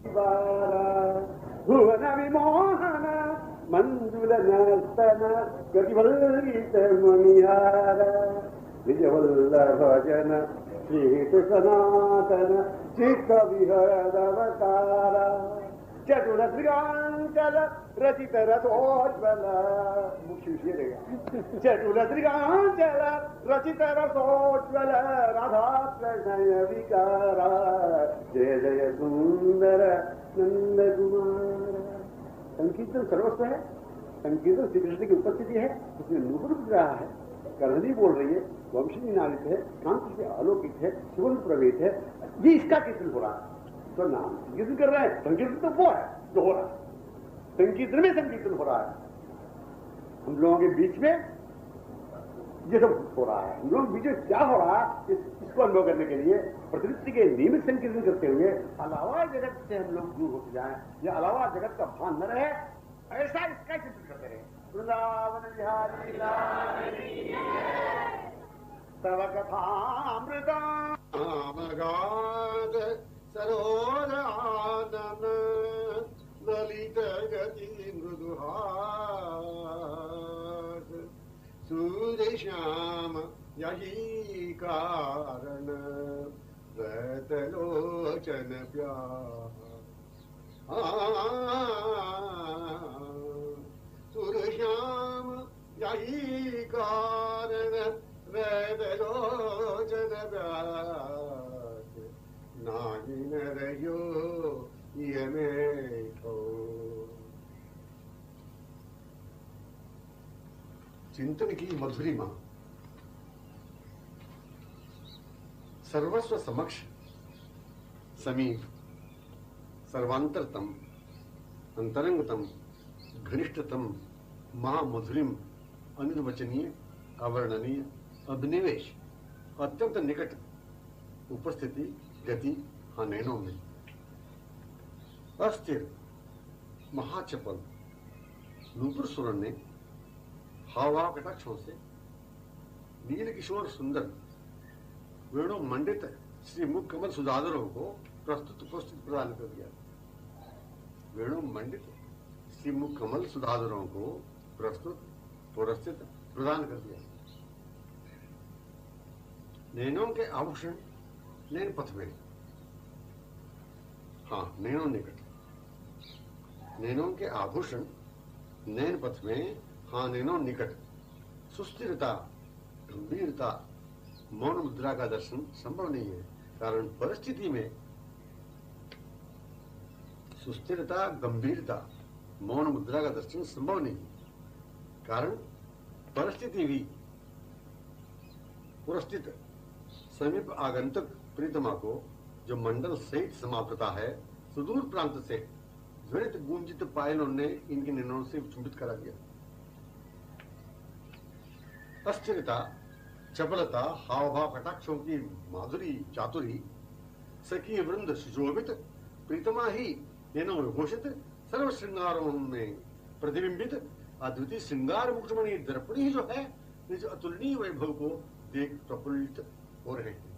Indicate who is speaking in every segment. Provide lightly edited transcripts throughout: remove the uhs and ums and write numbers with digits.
Speaker 1: शिवारा भुवन विमोहन मंजुल नर्तन गतिवल्लित मणिहार विजयवल्लभ जन श्रीत सनातन चित्त विहरदवतार चतुर श्रीकांचल रचित रसोज्वल चतुर श्रीकांचल रचित रसोज्वल राधा प्रणय विकार जय जय सुंदर नंद कुमार। संकीर्तन सर्वस्व है, संकीर्तन श्री कृष्ण की उपस्थिति है, उसमें नूपुर रहा है, करहनी बोल रही है, वंशी नारित है, कांति से आलोकित है, सुवर्ण प्रवेश है, ये इसका कीर्तन हो रहा है। तो नाम संकीर्तन कर रहे हैं, संकीर्तन तो वो है जो हो रहा है, संकीर्तन में संकीर्तन हो रहा है। हम लोगों के बीच में ये सब हो रहा है, हम लोगों के बीच में क्या हो रहा है इसको अनुभव करने के लिए प्रकृति के नियमित संकीर्तन करते हुए अलावा जगत से हम लोग दूर होते जाएं, या अलावा जगत का भान न रहे, ऐसा इसका चिंतन करते रहे। वृंदावन बिहारी तव कथामृता
Speaker 2: सरोज आनन ललित गति मृदुहास सूर्य श्याम यही कारण रत लोचन प्यार सूर्य श्याम यही कारण रत लोचन प्यार नाहि न रहो ये में ठो। चिंतन की मधुरिमा सर्वस्व समक्ष समीप सर्वांतरतम अंतरंगतम घनिष्ठतम महामधुरिम अनिर्वचनीय अवर्णनीय अभिनिवेश अत्यंत निकट उपस्थिति गति हाँ नैनों में अस्थिर महाचपल नूपुर सुरन ने हावा कटाक्षों से नील किशोर सुंदर वेणु मंडित श्री मुख कमल सुधाधरों को प्रस्तुत प्रदान कर दिया। वेणु मंडित श्री मुख कमल सुधाधरों को प्रस्तुत पुरस्कृत प्रदान कर दिया। नैनों के आभूषण नैन पथ में, हाँ नैनों निकट, नैनों के आभूषण नैन पथ में, हाँ नैनों निकट, सुस्थिरता गंभीरता मौन मुद्रा का दर्शन संभव नहीं है, कारण परिस्थिति में सुस्थिरता गंभीरता मौन मुद्रा का दर्शन संभव नहीं, कारण परिस्थिति भी पुरस्थित समीप आगंतुक प्रीतमा को जो मंडल सहित समाप्तता है सुदूर प्रांत से ज्वलित गूंजित पायलों ने इनके नैनों से चुंबित करा दिया। अस्थिरता चपलता हाव भाव कटाक्षों की माधुरी चातुरी सखी वृंद सुशोभित प्रीतमा ही नैनों में घोषित सर्व श्रृंगारों में प्रतिबिंबित अद्वितीय श्रृंगार मुकुटमणि दर्पणी ही जो है निज अतुलनीय वैभव को देख प्रफुल्लित हो रहे हैं।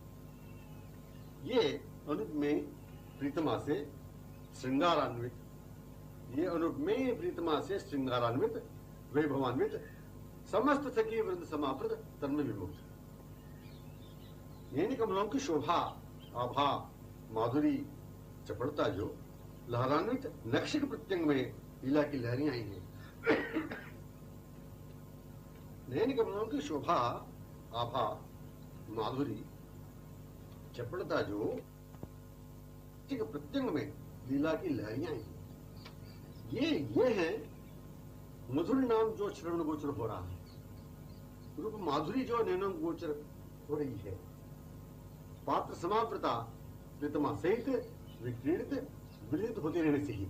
Speaker 2: ये अनुपमेय प्रीतमा से श्रृंगारान्वित, ये अनुपमेय प्रीतमा से श्रृंगारान्वित वैभवान्वित समस्त सखी वृंद समावृत तन्मय विमुक्त नैन कमलों की शोभा आभा माधुरी चपड़ता जो लहरान्वित नक्षिक प्रत्यंग में लीला की लहरियां आई हैं। नैन कमलों की शोभा आभा माधुरी चपड़ता जो प्रत्यंग में लीला की लहरियां हैं। ये है मधुर नाम जो श्रवण गोचर हो रहा है, रूप माधुरी जो नैनों गोचर हो रही है। पात्र समावृता प्रीतमा सहित विक्रीडित विलित होते रहने से ही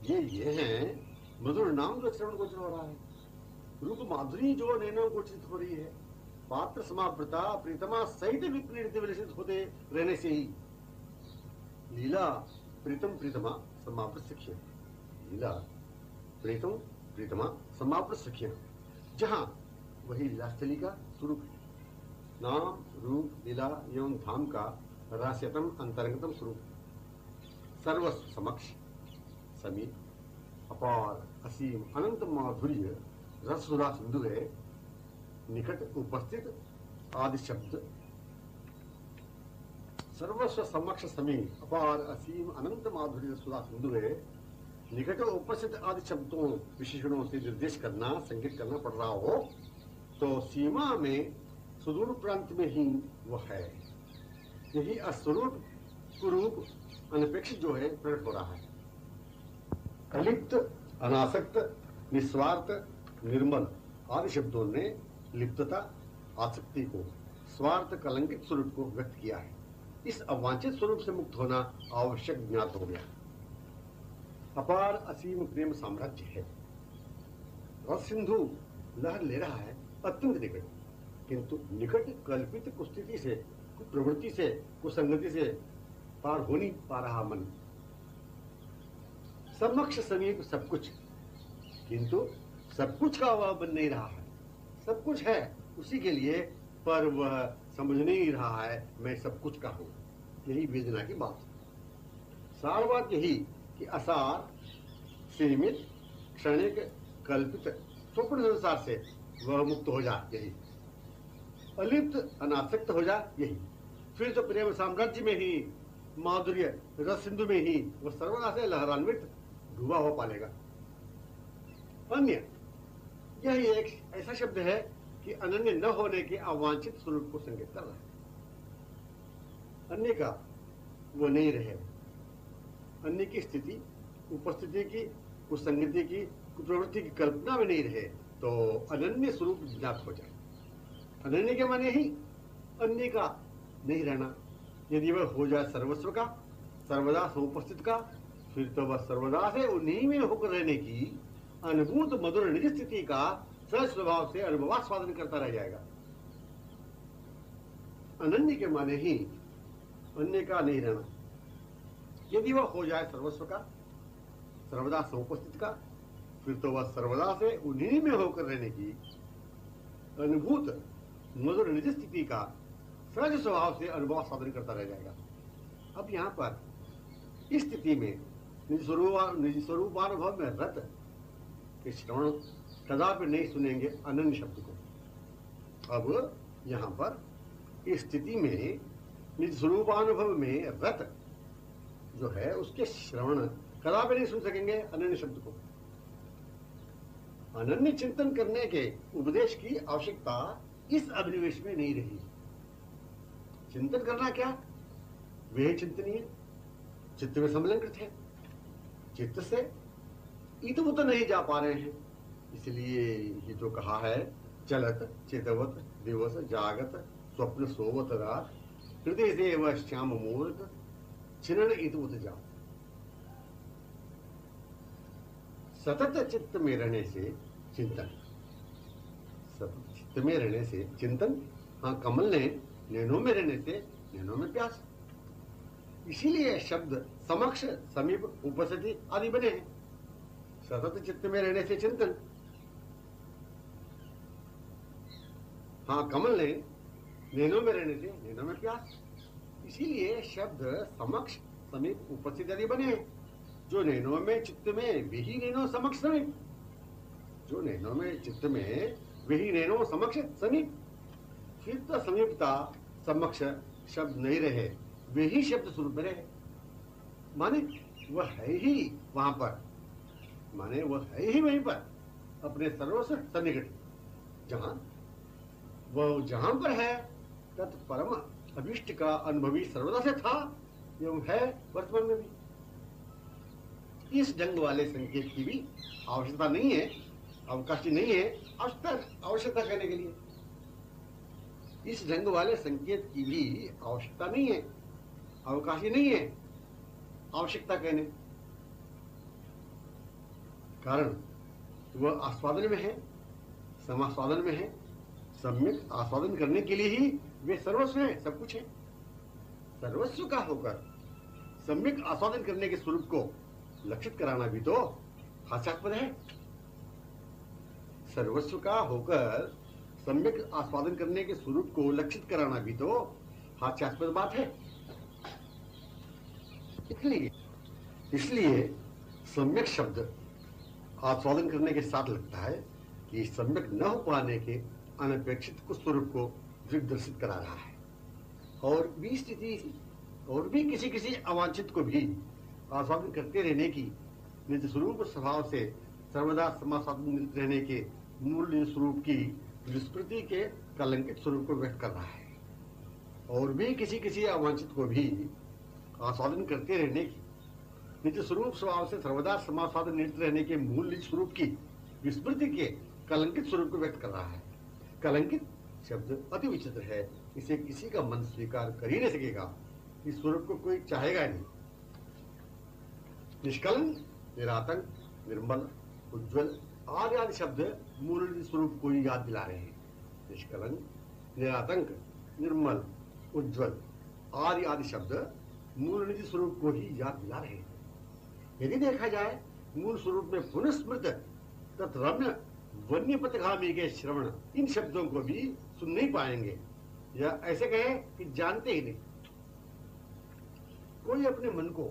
Speaker 2: ये है मधुर नाम जो श्रवण गोचर हो रहा है। रूप माधुरी जो नैनों गोचरित हो रही है, पात्र समावृता प्रीतमा सहित विक्रीडित विलित होते रहने से ही लीला प्रीतम प्रीतमा समावृत सखिया, लीला प्रीतम प्रीतमा समावृत सखिया, जहां वही लीलास्थली का स्वरूप है। नाम रूप लीला एवं धाम का रहस्यतम अंतरंगतम स्वरूप सर्वस्व समक्ष समीप अपार असीम अनंत माधुर्य रससुधा सिंधु है निकट उपस्थित आदि शब्द सर्वस्व समक्ष समीप अपार असीम अनंत माधुर्य रससुधा सिंधु है निकट उपस्थित आदि शब्दों विशेषणों से निर्देश करना संकेत करना पड़ रहा हो तो सीमा में सुदूर प्रांत में ही वह है। यही अस्वरूप कुरूप अनपेक्षित जो है प्रकट हो रहा है। अलिप्त अनासक्त निस्वार्थ निर्मल आदि शब्दों ने लिप्तता आसक्ति को स्वार्थ कलंकित स्वरूप को व्यक्त किया है। इस अवांछित स्वरूप से मुक्त होना आवश्यक ज्ञात हो गया। अपार असीम प्रेम साम्राज्य है। रस सिंधु लहर ले रहा है अत्यंत निकट, किंतु निकट कल्पित कुस्थिति से प्रवृत्ति से कुसंगति से पार हो नहीं पा रहा मन। समक्ष समीप सब कुछ, किंतु सब कुछ का वह बन नहीं रहा है। सब कुछ है उसी के लिए, पर वह समझ नहीं रहा है मैं सब कुछ का हूं। यही वेदना की बात। सार बात यही कि असार सीमित क्षणिक कल्पित स्वप्न संसार से वह मुक्त हो जाए, यही अलिप्त अनासक्त हो जाए, यही फिर तो प्रेम साम्राज्य में ही माधुर्य रस सिंधु में ही वह सर्वदा से लहरान्वित डूबा हो पालेगा। अन्य यह एक ऐसा शब्द है कि अनन्य न होने के अवांछित स्वरूप को संकेत कर रहा है। अन्य का वो नहीं रहे, अन्य की स्थिति उपस्थिति की कुसंगति की कुप्रवृत्ति की कल्पना में नहीं रहे तो अनन्य स्वरूप ज्ञात हो जाए। अनन्य के माने ही अन्य का नहीं रहना। यदि वह हो जाए सर्वस्व का सर्वदा समुपस्थित का, फिर तो वह सर्वदा से उन्हीं में होकर रहने की अनुभूत मधुर निज स्थिति का सहज स्वभाव से अनुभवास्वादन करता रह जाएगा। अनन्य के माने ही अन्य का नहीं रहना। यदि वह हो जाए सर्वस्व का सर्वदा समुपस्थित का, फिर तो वह सर्वदा से उन्हीं में होकर रहने की अनुभूत मधुर निज स्थिति का सहज स्वभाव से अनुभव साधन करता रह जाएगा। अब यहाँ पर इस स्थिति में निज स्वरूपानुभव में रत के श्रवण कदापि नहीं सुनेंगे अनन्य शब्द को। अब यहाँ पर इस स्थिति में निज स्वरूपानुभव में रत जो है उसके श्रवण कदापि नहीं सुन सकेंगे अनन्य शब्द को। अनन्य चिंतन करने के उपदेश की आवश्यकता इस अभिनिवेश में नहीं रही। चिंतन करना क्या, वे चिंतनीय चित्त में संलग्न है। चित्त से इतव तो नहीं जा पा रहे हैं, इसलिए ये जो कहा है चलत चेतवत दिवस जागत स्वप्न सोवत रात हृदय देव श्याम मूर्त छिन्न इतवत जाओ। सतत चित्त में रहने से चिंतन, सतत चित्त में रहने से चिंतन। हाँ, कमल ने नैनों में रहने से नैनों में प्यास। इसीलिए शब्द समक्ष समीप उपस्थिति आदि बने हैं। सतत चित्त में रहने से चिंतन। हाँ, कमल ने नैनों में रहने से नैनों में प्यास। इसीलिए शब्द समक्ष समीप उपस्थिति आदि बने हैं। जो नैनों में चित्त में वही नैनो समक्ष समीप, जो नैनों में चित्त में वही नैनो समक्ष समीप। फिर तो समीपता समक्ष शब्द नहीं रहे, वे ही शब्द स्वरूप में रहे। माने वह है ही वहां पर, माने वह है ही वहीं पर अपने सर्वस्व सन्निकट। जहां पर है तत्परम अभिष्ट का अनुभवी सर्वदा से था एवं है वर्तमान में भी। इस ढंग वाले संकेत की भी आवश्यकता नहीं है, अवकाश नहीं है आवश्यकता कहने के लिए। इस ढंग वाले संकेत की भी आवश्यकता नहीं है, अवकाश नहीं है आवश्यकता कहने। कारण वह आस्वादन में है, समास्वादन में है। सम्यक आस्वादन करने के लिए ही वे सर्वस्व है, सब कुछ है। सर्वस्व का होकर सम्यक आस्वादन करने के स्वरूप को लक्षित कराना भी तो हास्यास्पद है। सर्वस्व का होकर सम्यक आस्वादन करने के स्वरूप को लक्षित कराना भी तो हास्यास्पद बात है। इसलिए इसलिए सम्यक शब्द आस्वादन करने के साथ लगता है कि सम्यक न हो पाने के अनपेक्षित कुछ स्वरूप को दिग्दर्शित करा रहा है, और भी स्थिति और भी किसी किसी अवांछित को भी आस्वादन करते रहने की निज स्वरूप स्वभाव से सर्वदा समासादन रहने के मूल स्वरूप की विस्मृति के कलंकित स्वरूप को व्यक्त कर रहा है, और भी किसी किसी अवांछित को भी आस्वादन करते रहने की निज स्वरूप स्वभाव से सर्वदा समासादन निरत रहने के मूल निज स्वरूप की विस्मृति के कलंकित स्वरूप को व्यक्त कर रहा है। कलंकित शब्द अति विचित्र है, इसे किसी का मन स्वीकार कर ही नहीं सकेगा, इस स्वरूप को कोई चाहेगा नहीं। निष्कलंक, निरातंक, निर्मल, उज्ज्वल आदि शब्द मूल स्वरूप को ही याद दिला रहे हैं। निष्कलंक, निरातंक, निर्मल, उज्ज्वल आदि शब्द मूल निधि स्वरूप को ही याद दिला रहे हैं। यदि देखा जाए मूल स्वरूप में पुनस्मृत तत्रम्य वन्य पथगामी के श्रवण इन शब्दों को भी सुन नहीं पाएंगे, या ऐसे कहे कि जानते ही नहीं। कोई अपने मन को,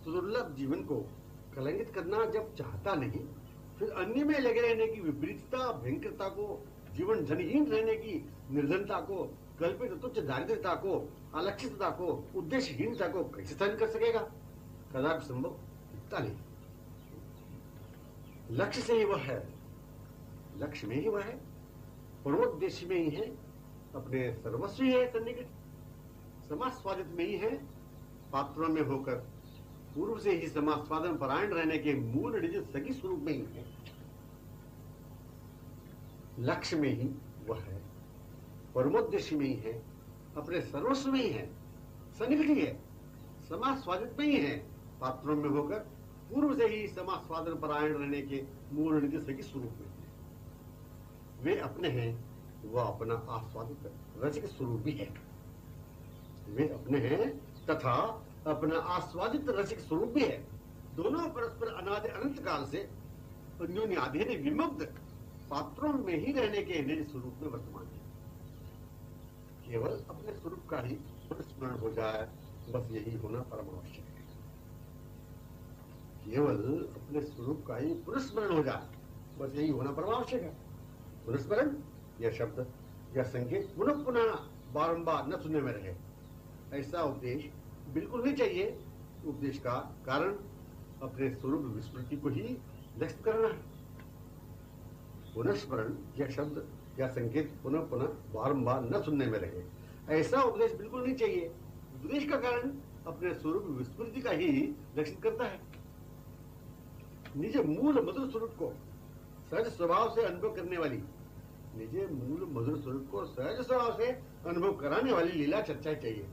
Speaker 2: सुदुर्लभ जीवन को कलंकित करना जब चाहता नहीं, फिर अन्य में लगे रहने की विपरीतता, भयंकरता को, जीवन धनहीन रहने की निर्धनता को, कल्पित तुच्छ दारिद्रता को, अलक्षितता को, उद्देश्यहीनता को कैसे सहन कर सकेगा? कदापि संभव दिखता नहीं। लक्ष्य से ही वह है, लक्ष्य में ही वह है, परमोद्देश्य में ही है, अपने सर्वस्व ही है, सन्निकट समास्वादित में ही है, पात्रों में होकर पूर्व से ही समास्वादन परायण रहने के मूल निज सगी स्वरूप में ही है। लक्ष्य में ही वह है, परमोद्देश्य में ही है, अपने सर्वस्व में ही है, सन्निकट ही है, समास्वादित में ही है, पात्रों में होकर पूर्व से ही समास्वादन परायण रहने के मूल निज सगी स्वरूप में है। वे अपने हैं, वह अपना आस्वादित रसिक स्वरूप भी है। वे अपने हैं तथा अपना आस्वादित रसिक स्वरूप भी है। दोनों परस्पर अनादि अनंत काल से अन्योन्याधीन विमुक्त पात्रों में ही रहने के निज स्वरूप में वर्तमान है। केवल अपने स्वरूप का ही स्मरण हो जाए, बस यही होना परम आवश्यक है। केवल अपने स्वरूप का ही पुनस्मरण हो जाए, बस यही होना परम आवश्यक है। पुनस्मरण यह शब्द या संकेत पुनः पुनः बारंबार न सुनने में रहे, ऐसा उपदेश बिल्कुल नहीं चाहिए। उपदेश का कारण अपने स्वरूप विस्मृति को ही लक्ष्य करना है। पुनस्मरण यह शब्द या संकेत पुनः पुनः बारंबार न सुनने में रहे, ऐसा उपदेश बिल्कुल नहीं चाहिए। उपदेश का कारण अपने स्वरूप विस्मृति का ही लक्षित करता है। निज मूल मधुर स्वरूप को सहज स्वभाव से अनुभव करने वाली, निज मूल मधुर स्वरूप को सहज स्वभाव से अनुभव कराने वाली लीला चर्चा चाहिए।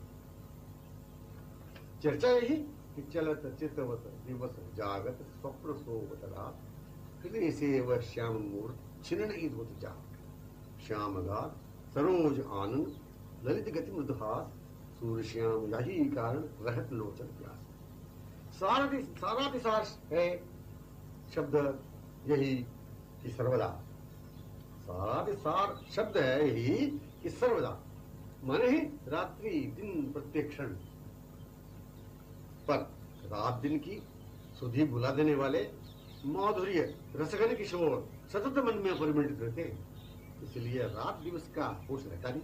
Speaker 2: चर्चा यही कि चलत चितवत दिवस जागत स्वप्न सोवत रात, हृदय से वह श्याम मूर्त छिन्न ईदवत जाग। श्याम गात सरोज आनंद ललित गति मृदुहास, सूर्य श्याम यही कारण रहत लोचन प्यास। सारातिसार है शब्द यही कि सर्वदा, सारातिसार शब्द है यही कि सर्वदा, माने ही रात्रि दिन प्रत्येक क्षण। पर रात दिन की सुधी बुला देने वाले माधुर्य रसघन किशोर सतत मन में परिमंडित रहते हैं, इसलिए रात दिवस का होश रहता नहीं,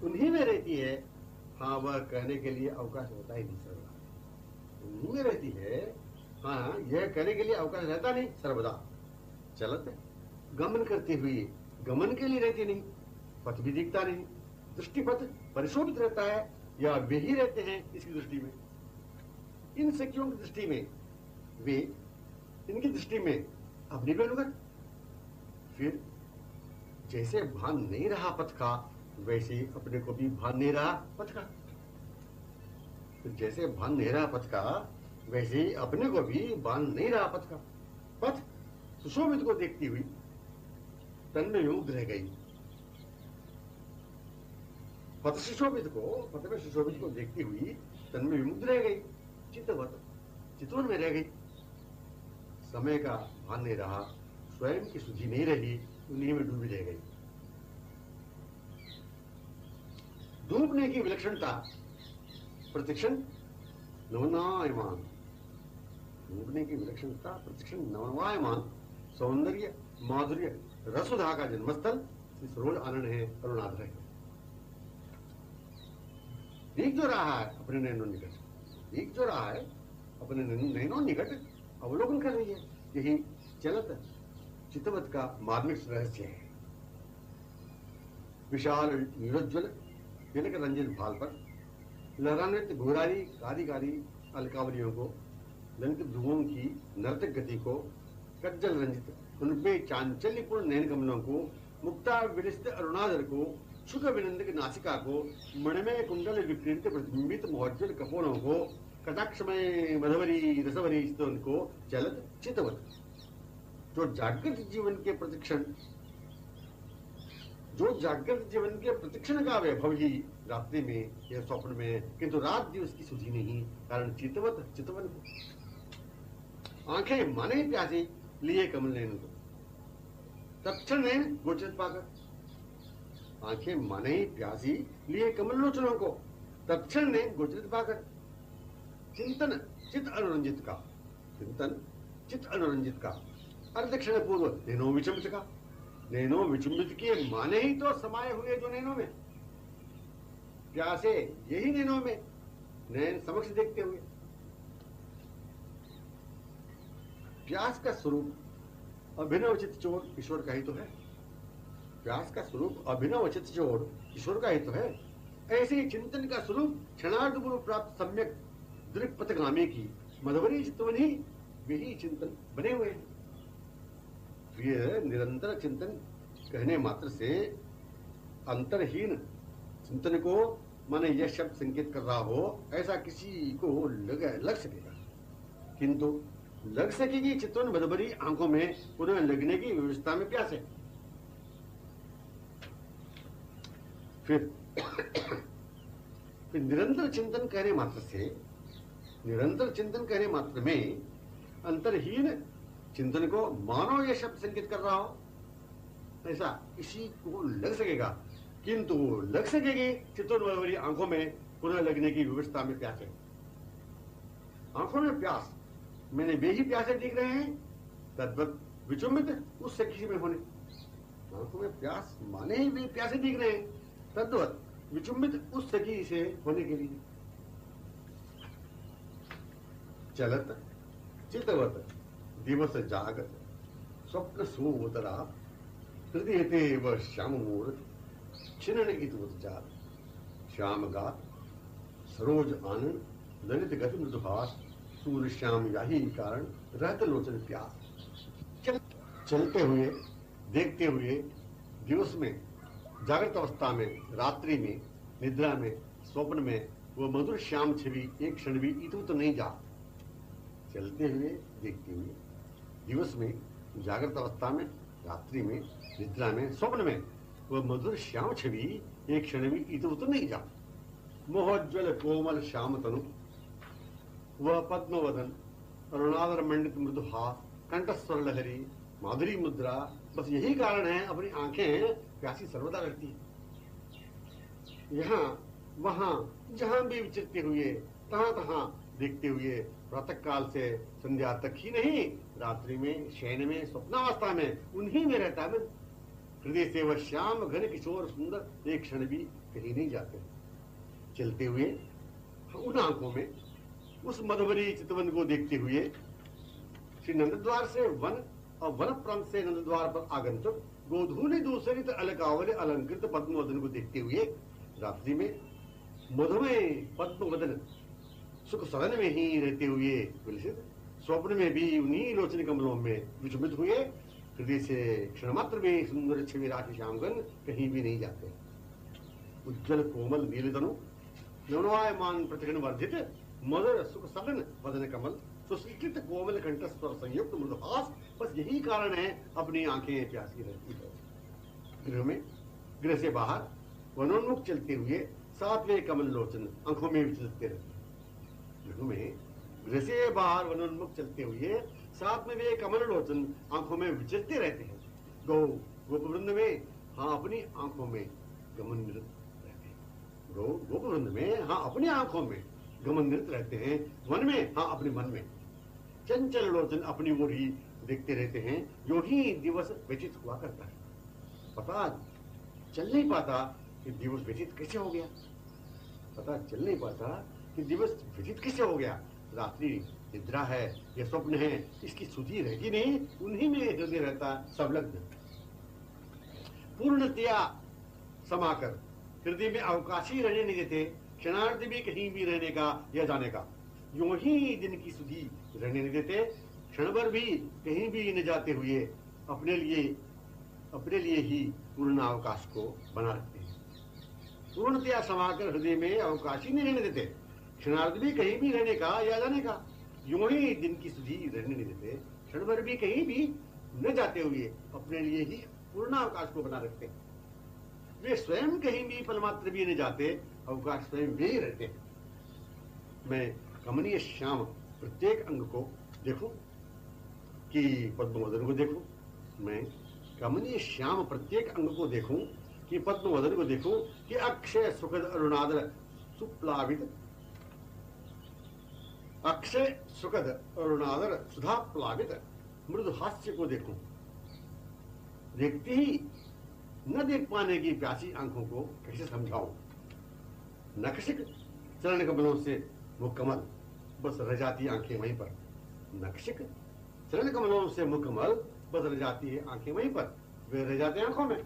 Speaker 2: उन्हीं में रहती है। हाँ, वह कहने के लिए अवकाश होता ही नहीं सर्वदा, उन्हीं में रहती है। हाँ, यह कहने के लिए अवकाश रहता नहीं सर्वदा। चलत गमन करती हुई गमन के लिए रहती नहीं, पथ भी दिखता नहीं, दृष्टिपथ परिशोभित रहता है, या वे ही रहते हैं इसकी दृष्टि में। इन सखियों की दृष्टि में वे, इनकी दृष्टि में अपनी भी अनुगत। फिर जैसे भान नहीं रहा पथ का, वैसे अपने को भी भान नहीं रहा पथ का। फिर जैसे भान नहीं रहा पथ का, वैसे अपने को भी भान नहीं रहा पथ का। पथ सुशोभित को देखती हुई तन में युक्त रह गई। पथ में सुशोभित को देखती हुई तन में विमुक्त रह गई, चित्तवत चितवन में रह गई। समय का भान नहीं रहा, स्वयं की सुधि नहीं रही, उन्हीं में डूबी रह गई। डूबने की विलक्षणता प्रतिक्षण नवनायमान डूबने की विलक्षणता प्रतिक्षण नवनवायमान सौंदर्य माधुर्य रसुधा का जन्मस्थल श्री सरोज आनंद है, अरुणाधर है। देख जो रहा है अपने नैनो निकट, देख जो रहा है अपने नैनो निकट अवलोकन कर रही है, यही चलत चितवत का मार्मिक रहस्य है। विशाल नीरोज्वल तिलक रंजित भाल पर लहरान्वित घोरारी कारी अलकावलियों को, ललित भ्रुवों की नर्तक गति को, कज्जल रंजित उनपे चांचल्यपूर्ण नयन कमलों को, मुक्ता विलिस्त अरुणाधर को, सुख विनंदक नासिका को, मणिमय कुंडल विक्रीडित प्रतिबिंबित मोहज्जल कपोलों को, कटाक्षमय मधवरी रसवरी स्तन को चलत चितवत, जो जागृत जीवन के प्रतिक्षण, जो जागृत जीवन के प्रतिक्षण का वैभव ही रात्रि में या स्वप्न में, किंतु रात दिवस की सुधी नहीं, कारण चितवत चितवन को। आंखें माने प्यासी लिए कमल नयन को, तत्क्षण नयन गोचरित पाकर, आंखें माने प्यासी लिए कमल लोचनों को, तत्क्षण नयन गोचरित पाकर, चिंतन चित अनुरंजित का, चिंतन चित अनुरंजित का, अर्धक्षण पूर्व नैनो विचंबित का, नैनो विचंबित के माने ही तो समाये हुए जो नैनों में, प्यासे यही नैनों में नैन समक्ष देखते हुए। प्यास का स्वरूप अभिनवचित चोर ईश्वर का ही तो है, प्यास का स्वरूप अभिनवचित चोर ईश्वर का ही तो है। ऐसे ही चिंतन का स्वरूप क्षणार्ध पूर्व प्राप्त सम्यक दृक्पथगामी की मधुवरी चितवन ही वही चिंतन बने हुए हैं। प्रिय निरंतर चिंतन कहने मात्र से अंतरहीन चिंतन को माने यह शब्द संकेत कर रहा हो ऐसा किसी को लग सकेगा, किंतु लग सकेगी चितवन मधुवरी आंखों में पुनः लगने की व्यवस्था में प्यास है। फिर निरंतर चिंतन कहने मात्र से, निरंतर चिंतन कहने मात्र में अंतरहीन चिंतन को मानो यह शब्द संकेत कर रहा हो ऐसा किसी को लग सकेगा, किंतु लग सकेगी चितवन मधुवरी आंखों में पुनः लगने की व्यवस्था में प्यास है। आंखों में प्यास मैंने वे ही प्यासे दिख रहे हैं तद्वत विचुम्बित उस सखी में होने, आंखों में प्यास माने ही वे प्यासे दिख रहे हैं तद्वत विचुम्बित उस सखी से होने के लिए। चलत चितवत दिवस जागत स्वप्न सोदरा हृदय व श्याम मूर्त छिन्न इतवत जात, श्याम गात सरोज आनंद ललित गति मृदुभास, सूर्य श्याम याही कारण रहत लोचन प्यास। चलते हुए देखते हुए दिवस में, जागृत अवस्था में, रात्रि में, निद्रा में, स्वप्न में वो मधुर श्याम छवि एक क्षण भी इतवत नहीं जा। चलते हुए देखते हुए दिवस में, जागृत अवस्था में, रात्रि में, निद्रा में, स्वप्न में वह मधुर श्याम छवि एक क्षण भी इतवत नहीं जा। मोहोज्वल कोमल श्याम तनु, वह पद्मवदन, अरुणाधर मंडित मृदु हास, कंठस्वर लहरी, माधुरी मुद्रा, बस यही कारण है अपनी आंखें प्यासी सर्वदा रहती है। यहाँ वहां जहां भी विचरते हुए, तहां तहां देखते हुए, प्रातः काल से संध्या तक ही नहीं, रात्रि में, शयन में, स्वप्नावस्था में उन्हीं में रहता है। हृदय से वह श्याम घन किशोर सुंदर एक क्षण भी कहीं नहीं जाते। चलते हुए उन आंखों में उस मधुवरी चितवन को देखते हुए श्री नंदद्वार से वन और वन प्रांत से नंदद्वार पर आगंतुक गोधूली दूसरित अलकावल अलंकृत पद्मवदन को देखते हुए, रात्रि में मधुमय पद्मवदन सुख सदन में ही रहते हुए विलसित, स्वप्न में भी उन्हीं लोचन कमलों में विचुम्बित हुए, हृदय से क्षण मात्र में सुंदर छवि राशि श्यामगन कहीं भी नहीं जाते। उज्जवल कोमल नीलतनु नवनवायमान प्रतिगण वर्धित मधुर सुख सदन वदन कमल, सुसृष्टित कोमल कंठस्वर संयुक्त मृदुहास, बस यही कारण है अपनी आंखें प्यासी रहती है। गृह में, गृह से बाहर वनोन्मुख चलते हुए सातवें कमल लोचन आंखों में विचरते रहते हैं। गृह में, गृह से बाहर वनोन्मुख चलते हुए साथ में वे कमल लोचन आंखों में विचरते रहते हैं। गोपवृंद में हाँ अपनी आंखों में गमन निरत रहते हैं। गोपवृंद में हाँ अपनी आंखों में गमन निरत रहते हैं। वन में हाँ अपने मन में। चंचल लोचन अपनी ओर ही देखते रहते हैं। यूं ही दिवस व्यतीत हुआ करता है। पता चल नहीं पाता कि दिवस व्यतीत कैसे हो गया। पता चल नहीं पाता कि दिवस व्यतीत कैसे हो गया। रात्रि निद्रा है या स्वप्न है, इसकी सुधि रहती नहीं, उन्हीं में हृदय रहता संलग्न। पूर्णतया समाकर हृदय में अवकाश ही रहने नहीं देते, क्षणार्ध भी कहीं भी रहने का या जाने का। यूं ही दिन की सुधि रहने नहीं देते, क्षण भर भी कहीं भी न जाते हुए अपने लिए ही पूर्ण अवकाश को बना रखते हैं। पूर्णतया समाकर हृदय में अवकाश ही नहीं रहने देते, क्षणार्ध भी कहीं भी रहने का या जाने का। यूं ही दिन की सुधि रहने नहीं देते, क्षण भर भी कहीं भी न जाते हुए अपने लिए ही पूर्ण अवकाश को बना रखते हैं। वे स्वयं कहीं भी पलमात्र भी नहीं जाते, अवकाश स्वयं वे ही रहते हैं। मैं कमनीय श्याम प्रत्येक अंग को देखूं कि पद्मवदन को देखूं, मैं कमनीय श्याम प्रत्येक अंग को देखूं कि पद्मवदन को देखूं कि अक्षय सुखद अरुणादर सुप्लावित, अक्षय सुखद अरुणादर सुधा प्लावित मृदु हास्य को देखूं। देखते ही न देख पाने की प्यासी आंखों को कैसे समझाऊं। नक्शिक चरण कमलों से मुकमल बस रह जाती आंखें वहीं पर। नक्शिक चरण कमलों से मुकमल बस रह जाती है आंखें वहीं पर, वे रह जाते आंखों में।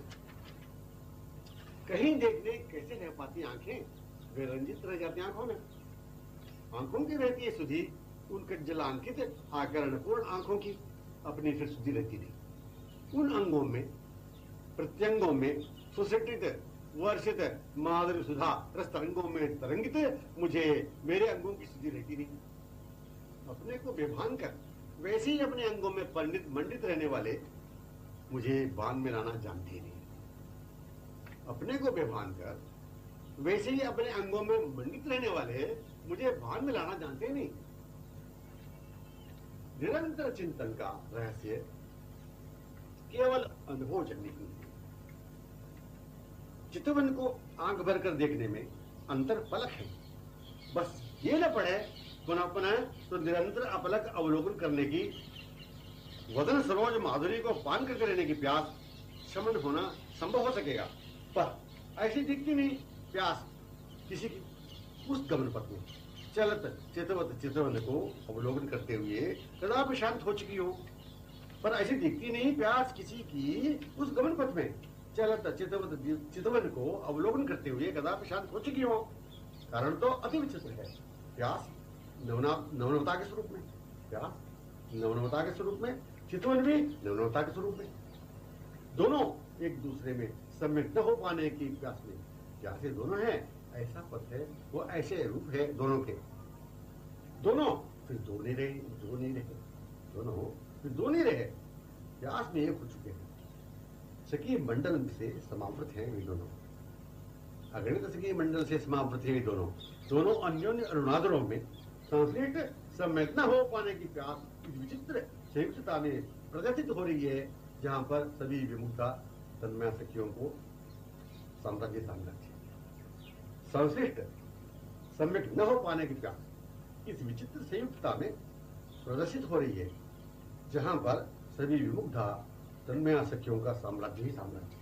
Speaker 2: कहीं देखने कैसे रह पाती आंखें, वे रंजित रह जाती आंखों में। आंखों की रहती है सुधि उन कज्जलांकित आकरण पूर्ण आंखों की, अपनी फिर सुधि रहती नहीं। उन अंगों में प्रत्यंगों में सुसटित वर्षित माधुर्य सुधा रस तरंगों में तरंगित मुझे मेरे अंगों की सुधि रहती नहीं। अपने को बेभान कर वैसे ही अपने अंगों में पंडित मंडित रहने वाले मुझे बांध में लाना जानते ही नहीं। अपने को बेभान कर वैसे ही अपने अंगों में मंडित रहने वाले मुझे भान में लाना जानते ही नहीं। निरंतर चिंतन का रहस्य केवल अनुभव जन्य ही है। चितवन को आंख भर कर देखने में अंतर पलक है, बस ये न पड़े पुनः पुनः तो निरंतर अपलक अवलोकन करने की, वदन सरोज माधुरी को पान करके रहने की प्यास शमन होना संभव हो सकेगा। पर ऐसी दिखती नहीं प्यास किसी की उस गमन पथ में चलत चितवत चितवन को अवलोकन करते हुए कदापि शांत हो चुकी हो। पर ऐसी दिखती नहीं प्यास किसी की उस गमन पथ में चलत चितवत चितवन को अवलोकन करते हुए कदापि शांत हो चुकी हो। कारण तो अति विचित्र है। प्यास नवनवता के स्वरूप में, प्यास नवनवता के स्वरूप में, चितवन भी नवनवता के स्वरूप में, दोनों एक दूसरे में सम्मिलित न हो पाने की प्यास में। जैसे दोनों है ऐसा पथ है, वो ऐसे रूप है दोनों के। दोनों फिर दो नहीं रहे, दोनों फिर दो नहीं रहे, प्यास में एक हो चुके हैं। सखी मंडल से समावृत हैं वे दोनों, अगणित सखी मंडल से समावृत हैं वे दोनों। दोनों अन्योन्य अरुणादरों में संश्लिष्ट सम्मिलित न हो पाने की प्यास इस विचित्र संयुक्तता में प्रदर्शित हो रही है, जहां पर सभी विमुक्ता तन्मय सखियों को साम्राज्य संश्लिष्ट सम्यक न हो पाने की प्यास इस विचित्र संयुक्तता में प्रदर्शित हो रही है, जहां पर सभी विमुग्धा तन्मया सखियों का साम्राज्य ही साम्राज्य।